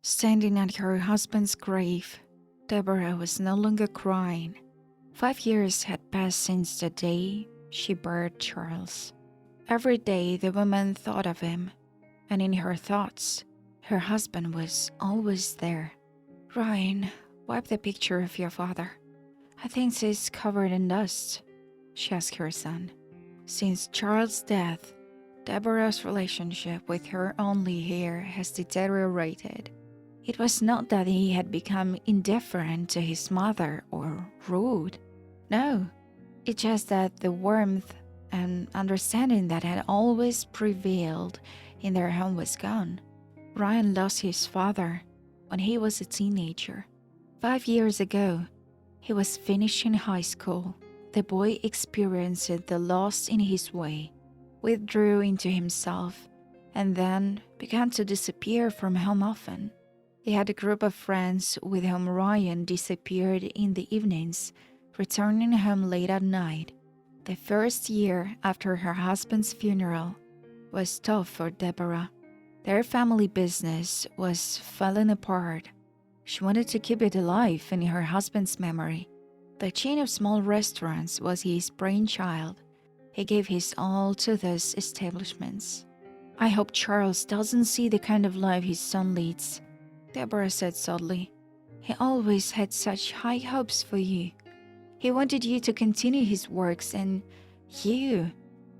Standing at her husband's grave, Deborah was no longer crying. 5 years had passed since the day she buried Charles. Every day the woman thought of him, and in her thoughts, her husband was always there. "Ryan, wipe the picture of your father. I think it's covered in dust," she asked her son. Since Charles' death, Deborah's relationship with her only heir has deteriorated. It was not that he had become indifferent to his mother or rude. No, it's just that the warmth and understanding that had always prevailed in their home was gone. Ryan lost his father when he was a teenager. 5 years ago, he was finishing high school. The boy experienced the loss in his way, withdrew into himself, and then began to disappear from home often. He had a group of friends with whom Ryan disappeared in the evenings, returning home late at night. The first year after her husband's funeral was tough for Deborah. Their family business was falling apart. She wanted to keep it alive in her husband's memory. The chain of small restaurants was his brainchild. He gave his all to those establishments. "I hope Charles doesn't see the kind of life his son leads," Deborah said sadly. "He always had such high hopes for you. He wanted you to continue his works and you..."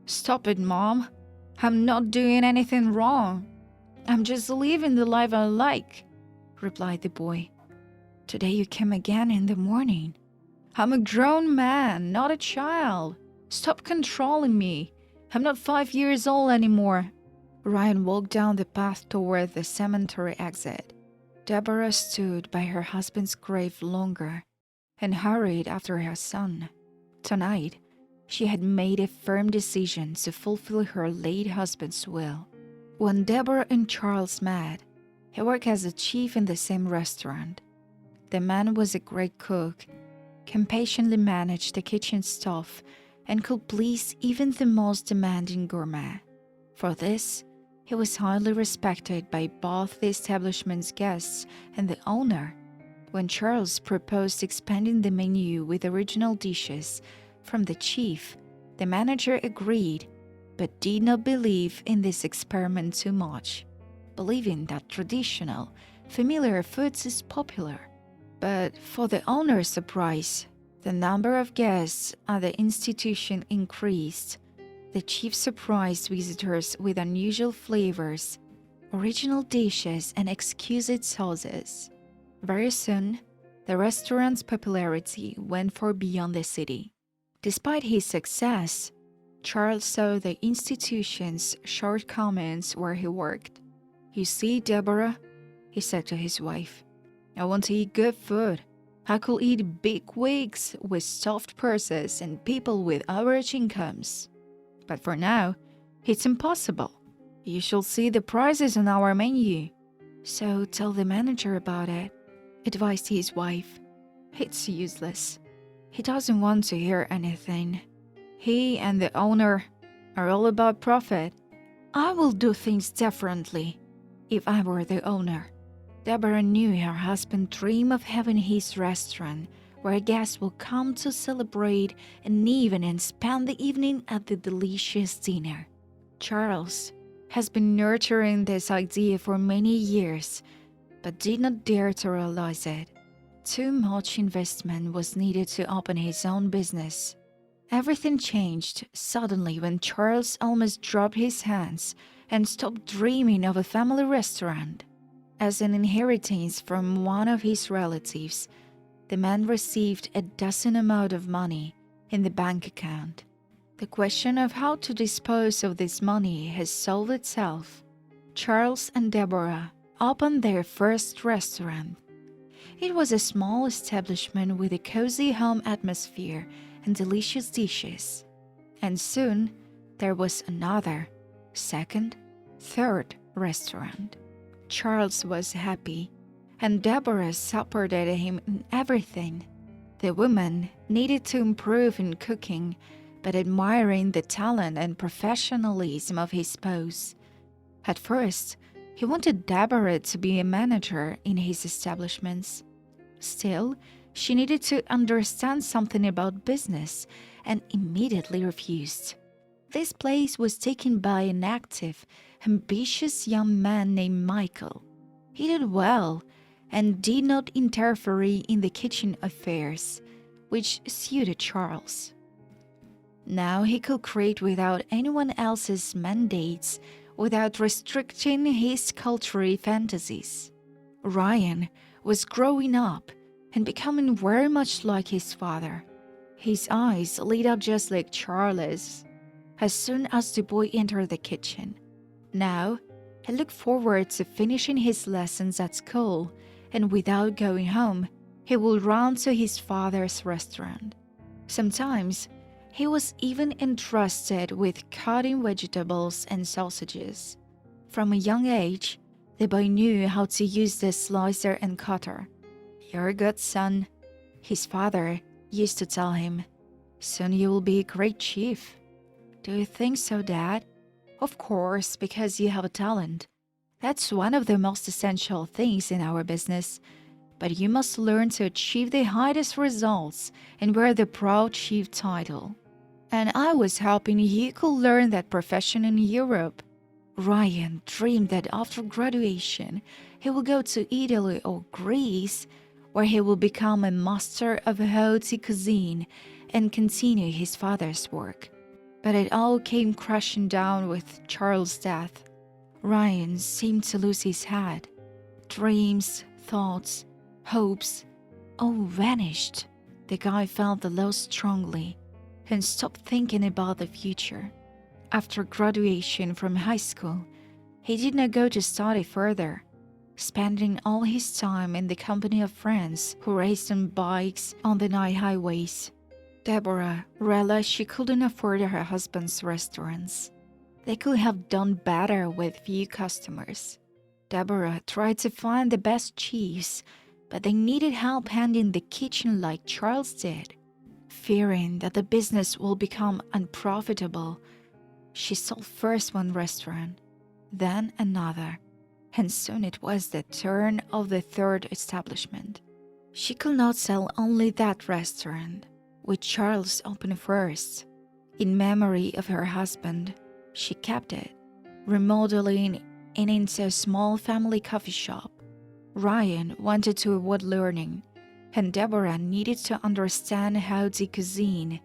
"Stop it, Mom. I'm not doing anything wrong. I'm just living the life I like," replied the boy. "Today you came again in the morning. I'm a grown man, not a child. Stop controlling me. I'm not 5 years old anymore." Ryan walked down the path toward the cemetery exit. Deborah stood by her husband's grave longer and hurried after her son. Tonight, she had made a firm decision to fulfill her late husband's will. When Deborah and Charles met, he worked as a chief in the same restaurant. The man was a great cook, can patiently manage the kitchen staff, and could please even the most demanding gourmet. For this, he was highly respected by both the establishment's guests and the owner. When Charles proposed expanding the menu with original dishes from the chief, the manager agreed, but did not believe in this experiment too much, believing that traditional, familiar foods is popular. But for the owner's surprise, the number of guests at the institution increased. The chief surprised visitors with unusual flavors, original dishes, and exquisite sauces. Very soon, the restaurant's popularity went far beyond the city. Despite his success, Charles saw the institution's shortcomings where he worked. "You see, Deborah," he said to his wife, "I want to eat good food. I could eat big wigs with soft purses and people with average incomes. But for now, it's impossible. You should see the prices on our menu." "So tell the manager about it," advised his wife. "It's useless. He doesn't want to hear anything. He and the owner are all about profit. I will do things differently if I were the owner." Deborah knew her husband dreamed of having his restaurant where guests will come to celebrate an event and spend the evening at the delicious dinner. Charles has been nurturing this idea for many years, but did not dare to realize it. Too much investment was needed to open his own business. Everything changed suddenly when Charles almost dropped his hands and stopped dreaming of a family restaurant. As an inheritance from one of his relatives, the man received a dozen amount of money in the bank account. The question of how to dispose of this money has solved itself. Charles and Deborah opened their first restaurant. It was a small establishment with a cozy home atmosphere and delicious dishes. And soon, there was another, second, third restaurant. Charles was happy, and Deborah supported him in everything. The woman needed to improve in cooking, but admiring the talent and professionalism of his spouse. At first, He wanted Deborah to be a manager in his establishments. Still, she needed to understand something about business and immediately refused. This place was taken by an active, ambitious young man named Michael. He did well and did not interfere in the kitchen affairs, which suited Charles. Now he could create without anyone else's mandates, without restricting his cultural fantasies. Ryan was growing up and becoming very much like his father. His eyes lit up just like Charles as soon as the boy entered the kitchen. Now, he looked forward to finishing his lessons at school, and without going home, he would run to his father's restaurant. Sometimes, he was even entrusted with cutting vegetables and sausages. From a young age, the boy knew how to use the slicer and cutter. "You're a good son," his father used to tell him. "Soon you will be a great chief." "Do you think so, Dad?" "Of course, because you have a talent. That's one of the most essential things in our business. But you must learn to achieve the highest results and wear the proud chief title. And I was hoping you could learn that profession in Europe." Ryan dreamed that after graduation, he would go to Italy or Greece, where he would become a master of haute cuisine and continue his father's work. But it all came crashing down with Charles' death. Ryan seemed to lose his head. Dreams, thoughts, hopes, all vanished. The guy felt the loss strongly and stopped thinking about the future. After graduation from high school, he did not go to study further, spending all his time in the company of friends who raced on bikes on the night highways. Deborah realized she couldn't afford her husband's restaurants. They could have done better with few customers. Deborah tried to find the best chiefs, but they needed help handling the kitchen like Charles did. Fearing that the business will become unprofitable, she sold first one restaurant, then another, and soon it was the turn of the third establishment. She could not sell only that restaurant, with Charles open first. In memory of her husband, she kept it, remodeling it into a small family coffee shop. Ryan wanted to avoid learning, and Deborah needed to understand haute cuisine.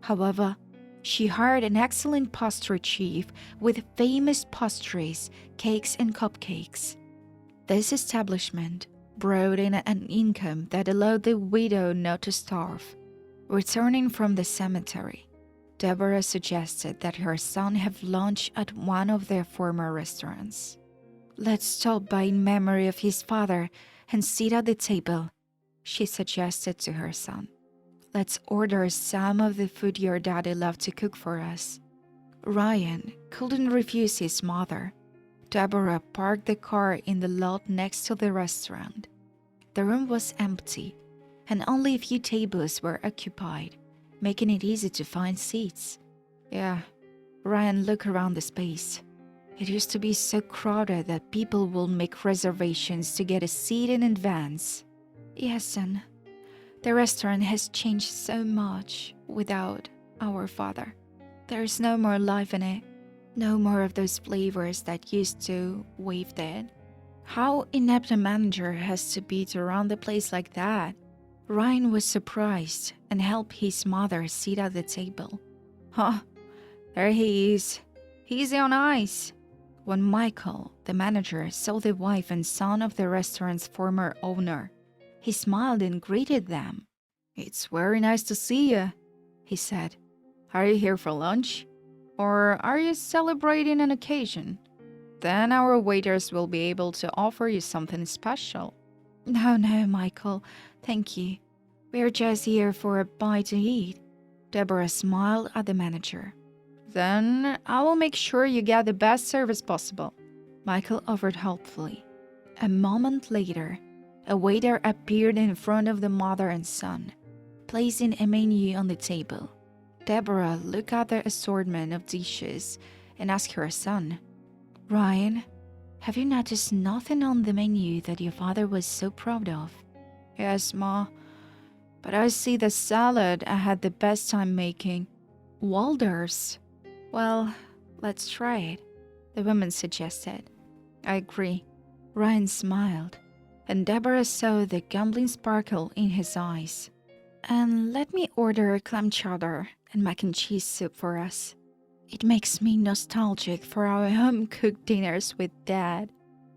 However, she hired an excellent pastry chef with famous pastries, cakes, and cupcakes. This establishment brought in an income that allowed the widow not to starve. Returning from the cemetery, Deborah suggested that her son have lunch at one of their former restaurants. "Let's stop by in memory of his father and sit at the table," she suggested to her son. "Let's order some of the food your daddy loved to cook for us." Ryan couldn't refuse his mother. Deborah parked the car in the lot next to the restaurant. The room was empty, and only a few tables were occupied, making it easy to find seats. "Yeah," Ryan looked around the space. "It used to be so crowded that people would make reservations to get a seat in advance." "Yes, son. The restaurant has changed so much without our father. There's no more life in it. No more of those flavors that used to we've did. How inept a manager has to be to run the place like that." Ryan was surprised and helped his mother sit at the table. "Huh, there he is. Easy on ice." When Michael, the manager, saw the wife and son of the restaurant's former owner, he smiled and greeted them. "It's very nice to see you," he said. "Are you here for lunch? Or are you celebrating an occasion? Then our waiters will be able to offer you something special." No, Michael. Thank you. We're just here for a bite to eat." Deborah smiled at the manager. "Then I will make sure you get the best service possible," Michael offered helpfully. A moment later, a waiter appeared in front of the mother and son, placing a menu on the table. Deborah looked at the assortment of dishes and asked her son, "Ryan, Have you noticed nothing on the menu that your father was so proud of? Yes, Ma. But I see the salad I had the best time making. Waldorf's. Well, let's try it, the woman suggested. I agree. Ryan smiled, and Deborah saw the gambling sparkle in his eyes. And let me order clam chowder and mac and cheese soup for us. It makes me nostalgic for our home-cooked dinners with Dad.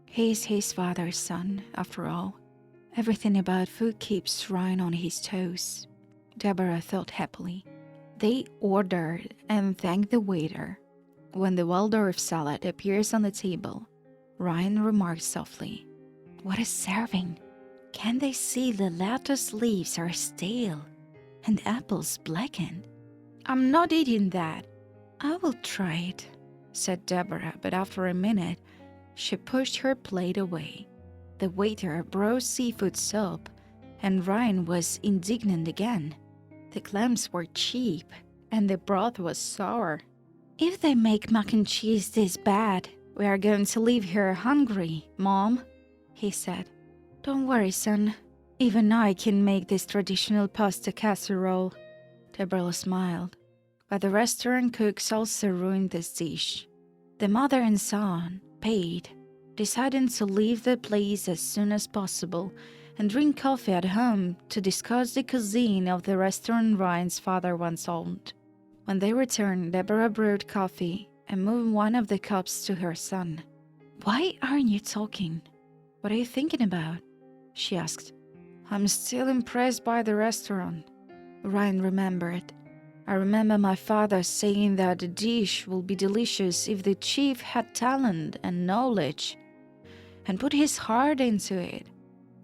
He's his father's son, after all. Everything about food keeps Ryan on his toes. Deborah thought happily. They ordered and thanked the waiter. When the Waldorf salad appears on the table, Ryan remarked softly, "What a serving! Can they see the lettuce leaves are stale and apples blackened? I'm not eating that." "I will try it," said Deborah, but after a minute, she pushed her plate away. The waiter brought seafood soup, and Ryan was indignant again. The clams were cheap, and the broth was sour. "If they make mac and cheese this bad, we are going to leave here hungry, Mom," he said. "Don't worry, son. Even I can make this traditional pasta casserole." Deborah smiled, but the restaurant cooks also ruined this dish. The mother and son paid, deciding to leave the place as soon as possible and drink coffee at home to discuss the cuisine of the restaurant Ryan's father once owned. When they returned, Deborah brewed coffee and moved one of the cups to her son. "Why aren't you talking? What are you thinking about?" she asked. "I'm still impressed by the restaurant," Ryan remembered. "I remember my father saying that the dish will be delicious if the chief had talent and knowledge and put his heart into it.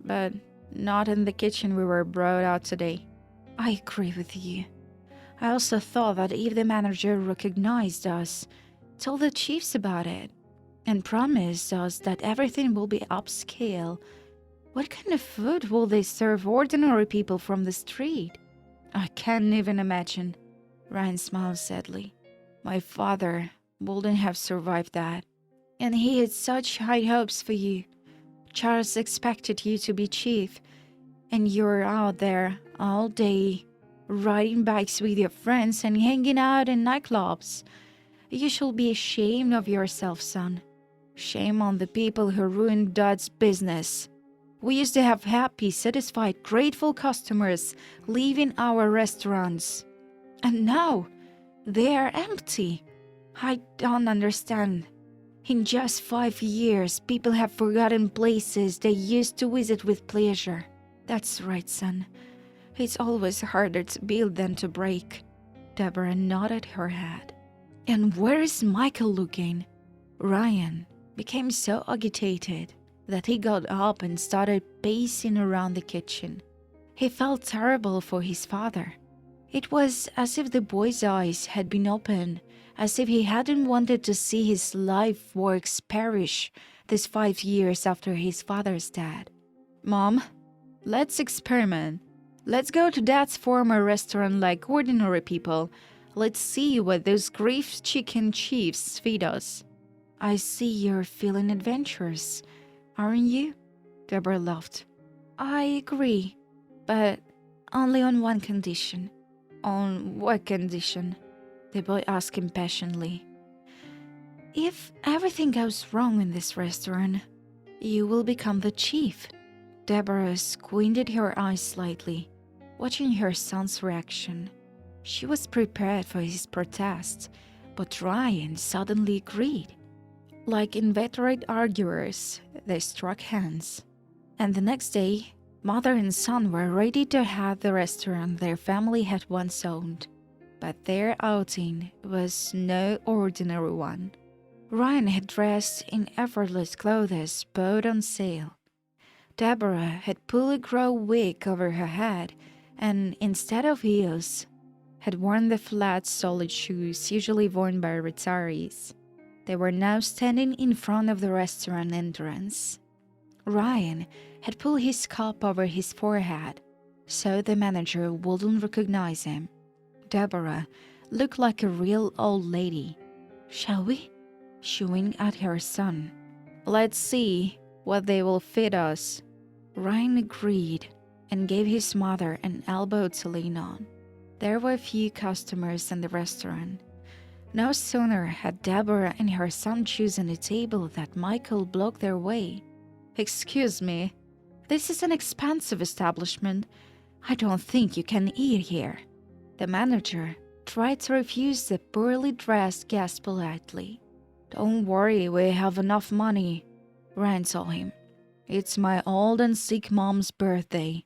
But not in the kitchen we were brought out today." "I agree with you. I also thought that if the manager recognized us, told the chiefs about it, and promised us that everything will be upscale, what kind of food will they serve ordinary people from the street?" "I can't even imagine," Ryan smiled sadly. "My father wouldn't have survived that. And he had such high hopes for you. Charles expected you to be chief, and you're out there all day, riding bikes with your friends and hanging out in nightclubs. You should be ashamed of yourself, son. Shame on the people who ruined Dad's business. We used to have happy, satisfied, grateful customers leaving our restaurants. And now, they are empty. I don't understand. In just 5 years, people have forgotten places they used to visit with pleasure." "That's right, son. It's always harder to build than to break." Deborah nodded her head. "And where is Michael looking?" Ryan became so agitated that he got up and started pacing around the kitchen. He felt terrible for his father. It was as if the boy's eyes had been opened, as if he hadn't wanted to see his life works perish these 5 years after his father's death. "Mom, let's experiment. Let's go to Dad's former restaurant like ordinary people. Let's see what those grief chicken chiefs feed us." "I see you're feeling adventurous, aren't you?" Deborah laughed. "I agree, but only on one condition." "On what condition?" the boy asked impatiently. "If everything goes wrong in this restaurant, you will become the chief." Deborah squinted her eyes slightly, watching her son's reaction. She was prepared for his protest, but Ryan suddenly agreed. Like inveterate arguers, they struck hands. And the next day, mother and son were ready to have the restaurant their family had once owned. But their outing was no ordinary one. Ryan had dressed in effortless clothes bought on sale. Deborah had pulled a grow wig over her head and, instead of heels, had worn the flat, solid shoes usually worn by retirees. They were now standing in front of the restaurant entrance. Ryan had pulled his cap over his forehead, so the manager wouldn't recognize him. Deborah looked like a real old lady. "Shall we?" She winked at her son. Let's see what they will feed us. Ryan agreed and gave his mother an elbow to lean on. There were few customers in the restaurant. No sooner had Deborah and her son chosen a table that Michael blocked their way. "Excuse me, this is an expensive establishment. I don't think you can eat here." The manager tried to refuse the poorly dressed guest politely. "Don't worry, we have enough money," Ryan told him. "It's my old and sick mom's birthday,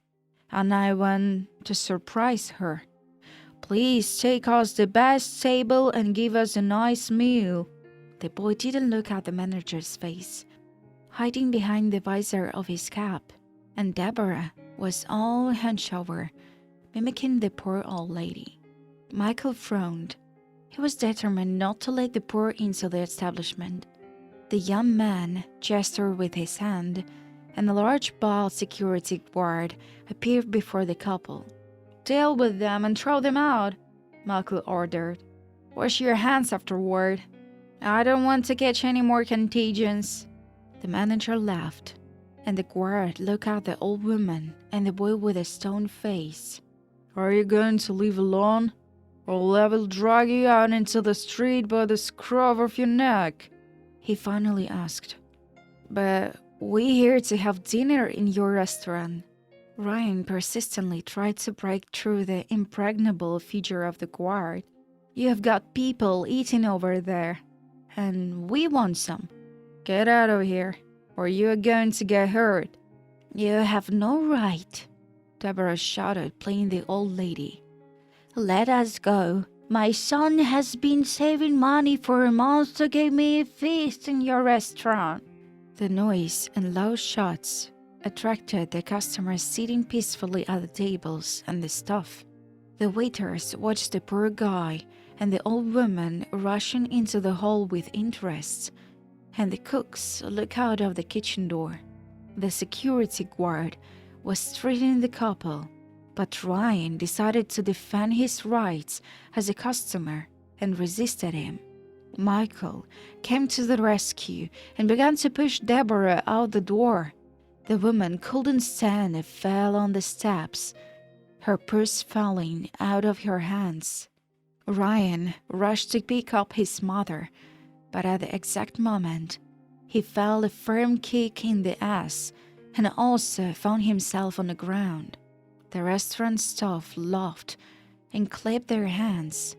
and I want to surprise her. Please take us the best table and give us a nice meal." The boy didn't look at the manager's face, hiding behind the visor of his cap, and Deborah was all hunched over, mimicking the poor old lady. Michael frowned. He was determined not to let the poor into the establishment. The young man gestured with his hand, and a large bald security guard appeared before the couple. "Deal with them and throw them out," Michael ordered. "Wash your hands afterward. I don't want to catch any more contagions." The manager laughed, and the guard looked at the old woman and the boy with a stone face. "Are you going to leave alone? Or I will drag you out into the street by the scruff of your neck?" he finally asked. "But we're here to have dinner in your restaurant." Ryan persistently tried to break through the impregnable figure of the guard. "You have got people eating over there, and we want some. Get out of here, or you are going to get hurt." "You have no right," Deborah shouted, playing the old lady. "Let us go. My son has been saving money for a month to give me a feast in your restaurant." The noise and loud shots attracted the customers sitting peacefully at the tables and the stuff. The waiters watched the poor guy and the old woman rushing into the hall with interest, and the cooks looked out of the kitchen door. The security guard was treating the couple, but Ryan decided to defend his rights as a customer and resisted him. Michael came to the rescue and began to push Deborah out the door. The woman couldn't stand and fell on the steps, her purse falling out of her hands. Ryan rushed to pick up his mother, but at the exact moment, he felt a firm kick in the ass and also found himself on the ground. The restaurant staff laughed and clapped their hands,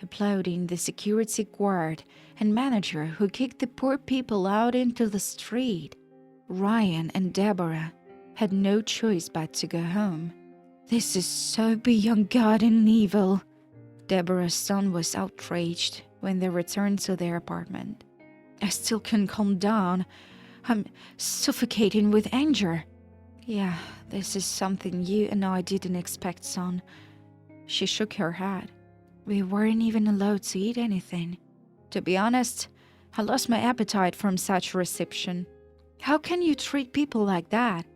applauding the security guard and manager who kicked the poor people out into the street. Ryan and Deborah had no choice but to go home. "This is so beyond God and evil." Deborah's son was outraged when they returned to their apartment. "I still can't calm down. I'm suffocating with anger." "Yeah, this is something you and I didn't expect, son." She shook her head. "We weren't even allowed to eat anything. To be honest, I lost my appetite from such reception. How can you treat people like that?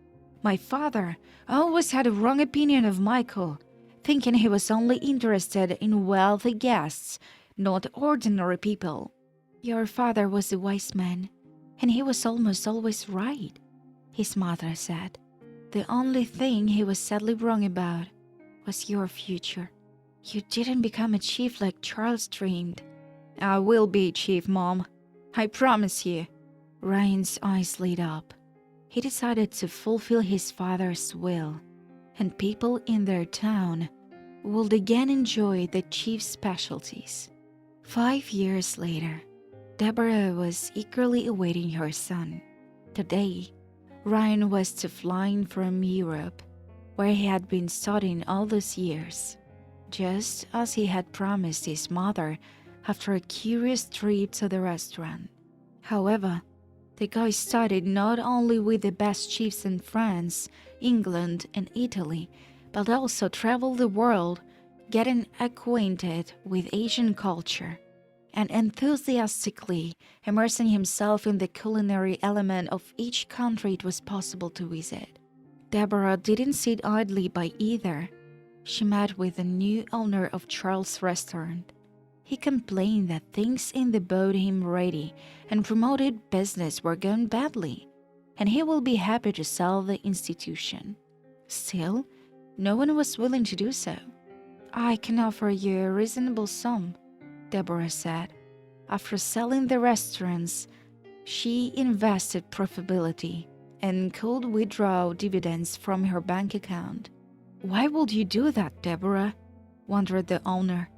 My father always had a wrong opinion of Michael, thinking he was only interested in wealthy guests, not ordinary people." "Your father was a wise man, and he was almost always right," his mother said. "The only thing he was sadly wrong about was your future. You didn't become a chief like Charles dreamed." "I will be a chief, Mom. I promise you." Ryan's eyes lit up. He decided to fulfill his father's will, and people in their town would again enjoy the chief's specialties. 5 years later, Deborah was eagerly awaiting her son. Today, Ryan was to fly from Europe, where he had been studying all those years, just as he had promised his mother after a curious trip to the restaurant. However, the guy studied not only with the best chiefs in France, England, and Italy, but also traveled the world, getting acquainted with Asian culture, and enthusiastically immersing himself in the culinary element of each country it was possible to visit. Deborah didn't sit idly by either. She met with the new owner of Charles' restaurant. He complained that things in the bought him ready and promoted business were going badly, and he will be happy to sell the institution. Still, no one was willing to do so. I can offer you a reasonable sum, Deborah said. After selling the restaurants, she invested profitability and could withdraw dividends from her bank account. Why would you do that, Deborah? Wondered the owner.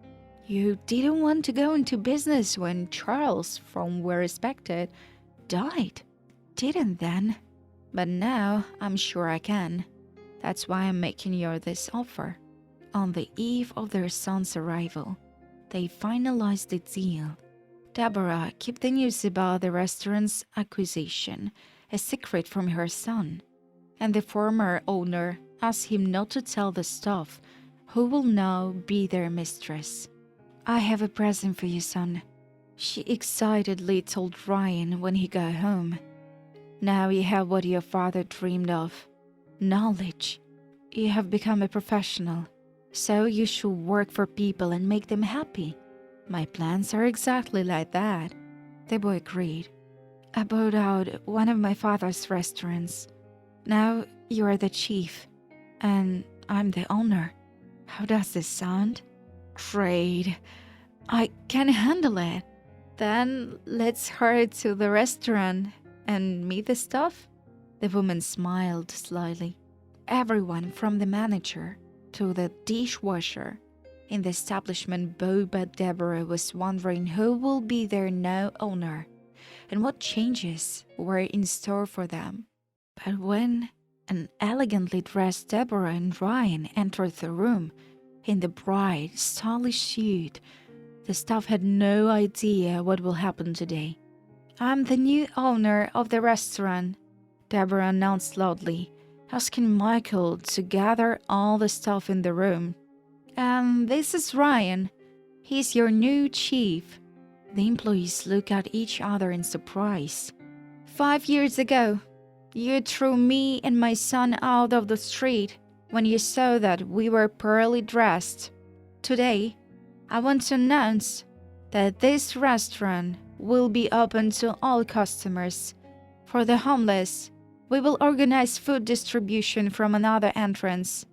You didn't want to go into business when Charles, from we respected, died. Didn't then. But now I'm sure I can. That's why I'm making you this offer. On the eve of their son's arrival, they finalized the deal. Deborah kept the news about the restaurant's acquisition a secret from her son, and the former owner asked him not to tell the staff who will now be their mistress. I have a present for you, son, she excitedly told Ryan when he got home. Now you have what your father dreamed of, knowledge. You have become a professional, so you should work for people and make them happy. My plans are exactly like that, the boy agreed. I bought out one of my father's restaurants. Now you are the chief, and I'm the owner. How does this sound? Great. I can handle it. Then let's hurry to the restaurant and meet the staff. The woman smiled slyly. Everyone from the manager to the dishwasher in the establishment bowed, but Deborah was wondering who will be their new owner and what changes were in store for them. But when an elegantly dressed Deborah and Ryan entered the room in the bright, stylish suit, the staff had no idea what will happen today. I'm the new owner of the restaurant, Deborah announced loudly, asking Michael to gather all the staff in the room. And this is Ryan. He's your new chief. The employees looked at each other in surprise. 5 years ago, you threw me and my son out of the street when you saw that we were poorly dressed. Today, I want to announce that this restaurant will be open to all customers. For the homeless, we will organize food distribution from another entrance.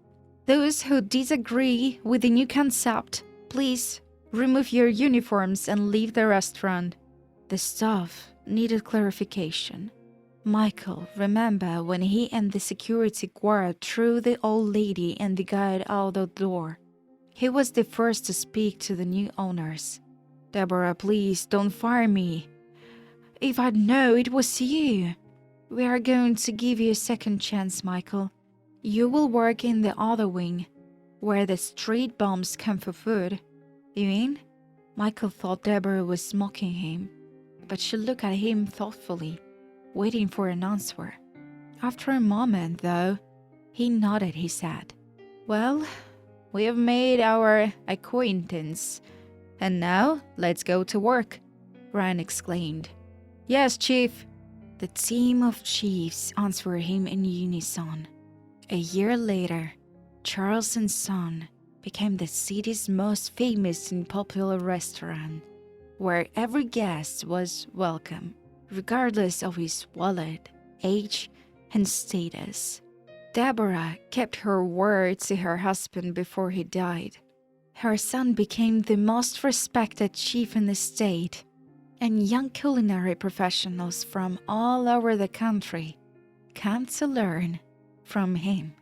Those who disagree with the new concept, please remove your uniforms and leave the restaurant. The staff needed clarification. Michael remembered when he and the security guard threw the old lady and the guide out the door. He was the first to speak to the new owners. Deborah, please don't fire me. If I'd know it was you. We are going to give you a second chance, Michael. You will work in the other wing, where the street bums come for food. You mean? Michael thought Deborah was mocking him, but she looked at him thoughtfully, waiting for an answer. After a moment, though, he nodded his head. Well, we have made our acquaintance, and now let's go to work, Ryan exclaimed. Yes, Chief. The team of chiefs answered him in unison. A year later, Charles & Son became the city's most famous and popular restaurant, where every guest was welcome, regardless of his wallet, age, and status. Deborah kept her word to her husband before he died. Her son became the most respected chief in the state, and young culinary professionals from all over the country came to learn from him.